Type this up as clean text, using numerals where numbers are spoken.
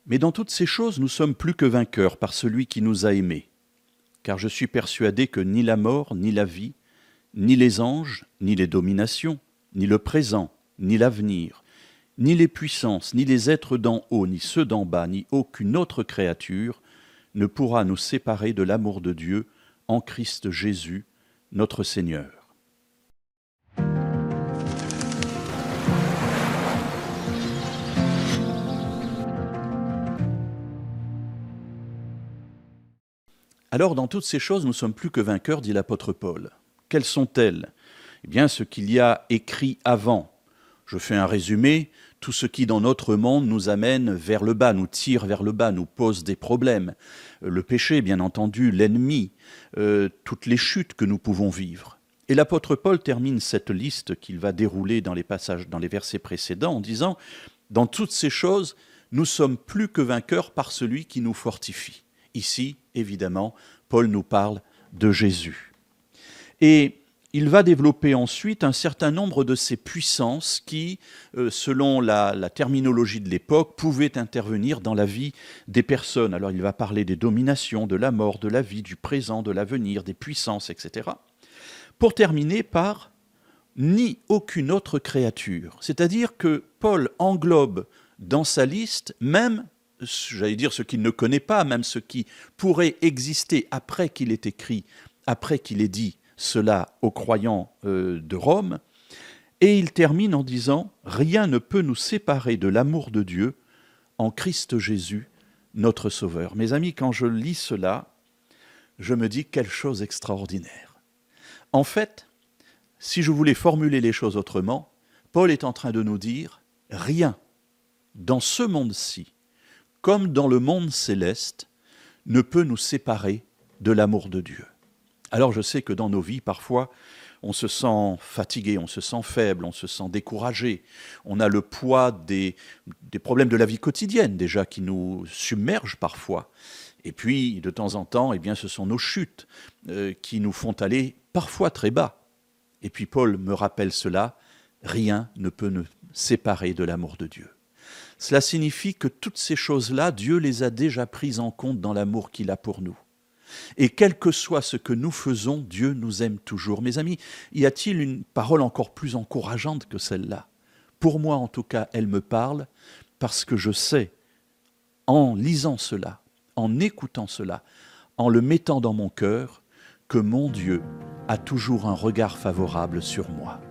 Mais dans toutes ces choses, nous sommes plus que vainqueurs par celui qui nous a aimés. Car je suis persuadé que ni la mort, ni la vie, ni les anges, ni les dominations, ni le présent, ni l'avenir, ni les puissances, ni les êtres d'en haut, ni ceux d'en bas, ni aucune autre créature ne pourra nous séparer de l'amour de Dieu en Christ Jésus, notre Seigneur. Alors, dans toutes ces choses, nous sommes plus que vainqueurs, dit l'apôtre Paul. Quelles sont-elles? Eh bien, ce qu'il y a écrit avant. Je fais un résumé. Tout ce qui, dans notre monde, nous amène vers le bas, nous tire vers le bas, nous pose des problèmes. Le péché, bien entendu, l'ennemi, toutes les chutes que nous pouvons vivre. Et l'apôtre Paul termine cette liste qu'il va dérouler dans les passages, dans les versets précédents, en disant « Dans toutes ces choses, nous sommes plus que vainqueurs par celui qui nous fortifie. » Ici, évidemment, Paul nous parle de Jésus. Et il va développer ensuite un certain nombre de ces puissances qui, selon la terminologie de l'époque, pouvaient intervenir dans la vie des personnes. Alors il va parler des dominations, de la mort, de la vie, du présent, de l'avenir, des puissances, etc. Pour terminer par « ni aucune autre créature ». C'est-à-dire que Paul englobe dans sa liste même, j'allais dire ce qu'il ne connaît pas, même ce qui pourrait exister après qu'il ait écrit, après qu'il ait dit cela aux croyants de Rome, et il termine en disant « Rien ne peut nous séparer de l'amour de Dieu en Christ Jésus, notre Sauveur ». Mes amis, quand je lis cela, je me dis quelle chose extraordinaire. En fait, si je voulais formuler les choses autrement, Paul est en train de nous dire « Rien dans ce monde-ci, comme dans le monde céleste, ne peut nous séparer de l'amour de Dieu. » Alors je sais que dans nos vies, parfois, on se sent fatigué, on se sent faible, on se sent découragé. On a le poids des problèmes de la vie quotidienne déjà qui nous submergent parfois. Et puis, de temps en temps, eh bien, ce sont nos chutes qui nous font aller parfois très bas. Et puis Paul me rappelle cela, rien ne peut nous séparer de l'amour de Dieu. Cela signifie que toutes ces choses-là, Dieu les a déjà prises en compte dans l'amour qu'il a pour nous. Et quel que soit ce que nous faisons, Dieu nous aime toujours. Mes amis, y a-t-il une parole encore plus encourageante que celle-là? Pour moi, en tout cas, elle me parle parce que je sais, en lisant cela, en écoutant cela, en le mettant dans mon cœur, que mon Dieu a toujours un regard favorable sur moi.